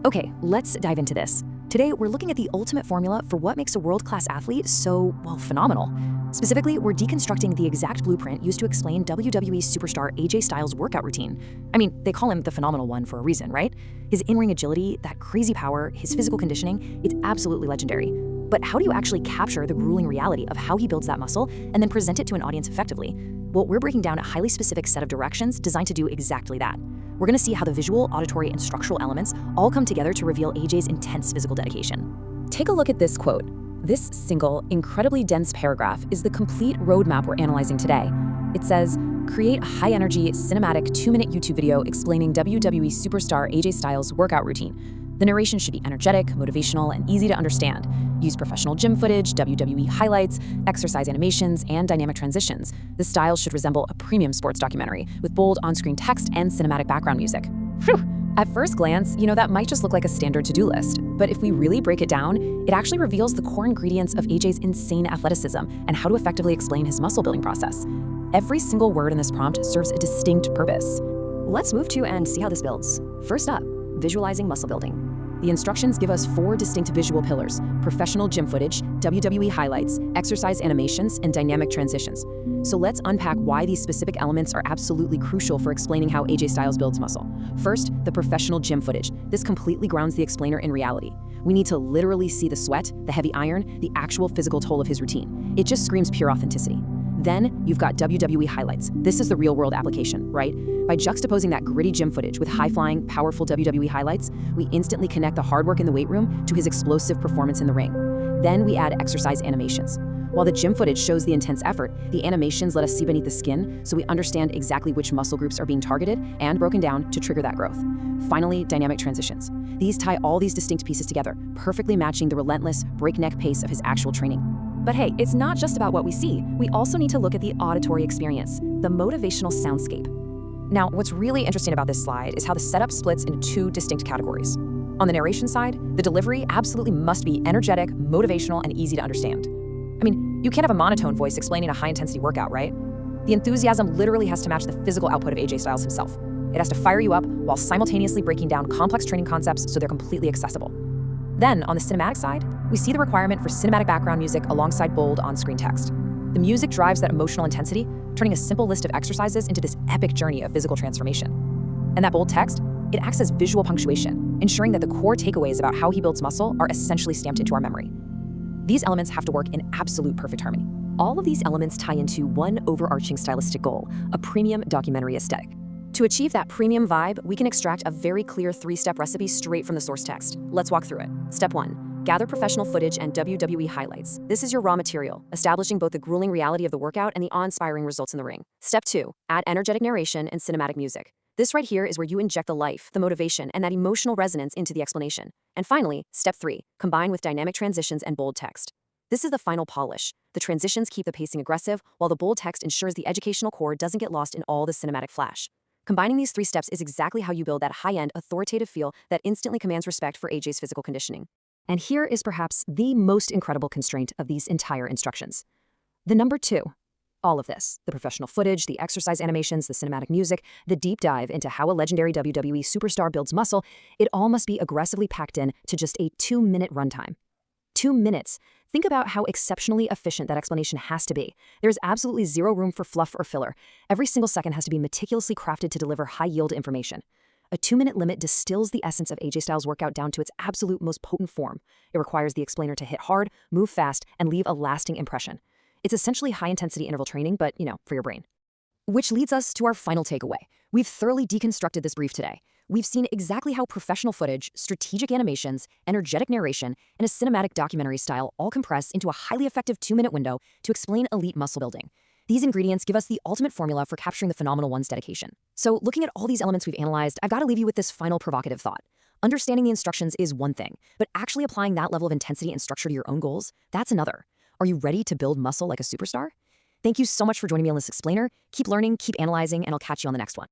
Okay, let's dive into this. Today, we're looking at the ultimate formula for what makes a world-class athlete so, well, phenomenal. Specifically, we're deconstructing the exact blueprint used to explain WWE Superstar AJ Styles' workout routine. I mean, they call him the phenomenal one for a reason, right? His in-ring agility, that crazy power, his physical conditioning, it's absolutely legendary. But how do you actually capture the grueling reality of how he builds that muscle and then present it to an audience effectively? Well, we're breaking down a highly specific set of directions designed to do exactly that. We're going to see how the visual, auditory, and structural elements all come together to reveal AJ's intense physical dedication. Take a look at this quote. This single, incredibly dense paragraph is the complete roadmap we're analyzing today. It says, create a high-energy, cinematic 2-minute YouTube video explaining WWE Superstar AJ Styles' workout routine. The narration should be energetic, motivational, and easy to understand. Use professional gym footage, WWE highlights, exercise animations, and dynamic transitions. The style should resemble a premium sports documentary with bold on-screen text and cinematic background music. Phew! At first glance, that might just look like a standard to-do list. But if we really break it down, it actually reveals the core ingredients of AJ's insane athleticism and how to effectively explain his muscle-building process. Every single word in this prompt serves a distinct purpose. Let's move to and see how this builds. First up, visualizing muscle building. The instructions give us 4 distinct visual pillars: professional gym footage, WWE highlights, exercise animations, and dynamic transitions. So let's unpack why these specific elements are absolutely crucial for explaining how AJ Styles builds muscle. First, the professional gym footage. This completely grounds the explainer in reality. We need to literally see the sweat, the heavy iron, the actual physical toll of his routine. It just screams pure authenticity. Then, you've got WWE highlights. This is the real-world application, right? By juxtaposing that gritty gym footage with high-flying, powerful WWE highlights, we instantly connect the hard work in the weight room to his explosive performance in the ring. Then we add exercise animations. While the gym footage shows the intense effort, the animations let us see beneath the skin so we understand exactly which muscle groups are being targeted and broken down to trigger that growth. Finally, dynamic transitions. These tie all these distinct pieces together, perfectly matching the relentless, breakneck pace of his actual training. But hey, it's not just about what we see. We also need to look at the auditory experience, the motivational soundscape. Now, what's really interesting about this slide is how the setup splits into 2 distinct categories. On the narration side, the delivery absolutely must be energetic, motivational, and easy to understand. I mean, you can't have a monotone voice explaining a high-intensity workout, right? The enthusiasm literally has to match the physical output of AJ Styles himself. It has to fire you up while simultaneously breaking down complex training concepts so they're completely accessible. Then, on the cinematic side, we see the requirement for cinematic background music alongside bold on-screen text. The music drives that emotional intensity, turning a simple list of exercises into this epic journey of physical transformation. And that bold text, it acts as visual punctuation, ensuring that the core takeaways about how he builds muscle are essentially stamped into our memory. These elements have to work in absolute perfect harmony. All of these elements tie into one overarching stylistic goal: a premium documentary aesthetic. To achieve that premium vibe, we can extract a very clear 3-step recipe straight from the source text. Let's walk through it. Step 1. Gather professional footage and WWE highlights. This is your raw material, establishing both the grueling reality of the workout and the awe-inspiring results in the ring. Step 2. Add energetic narration and cinematic music. This right here is where you inject the life, the motivation, and that emotional resonance into the explanation. And finally, Step 3. Combine with dynamic transitions and bold text. This is the final polish. The transitions keep the pacing aggressive, while the bold text ensures the educational core doesn't get lost in all the cinematic flash. Combining these 3 steps is exactly how you build that high-end, authoritative feel that instantly commands respect for AJ's physical conditioning. And here is perhaps the most incredible constraint of these entire instructions. The number 2. All of this, the professional footage, the exercise animations, the cinematic music, the deep dive into how a legendary WWE superstar builds muscle, it all must be aggressively packed in to just a 2-minute runtime. 2 minutes. Think about how exceptionally efficient that explanation has to be. There's absolutely zero room for fluff or filler. Every single second has to be meticulously crafted to deliver high-yield information. A 2-minute limit distills the essence of AJ Styles' workout down to its absolute most potent form. It requires the explainer to hit hard, move fast, and leave a lasting impression. It's essentially high-intensity interval training, but, for your brain. Which leads us to our final takeaway. We've thoroughly deconstructed this brief today. We've seen exactly how professional footage, strategic animations, energetic narration, and a cinematic documentary style all compress into a highly effective 2-minute window to explain elite muscle building. These ingredients give us the ultimate formula for capturing the phenomenal one's dedication. So, looking at all these elements we've analyzed, I've got to leave you with this final provocative thought. Understanding the instructions is one thing, but actually applying that level of intensity and structure to your own goals, that's another. Are you ready to build muscle like a superstar? Thank you so much for joining me on this explainer. Keep learning, keep analyzing, and I'll catch you on the next one.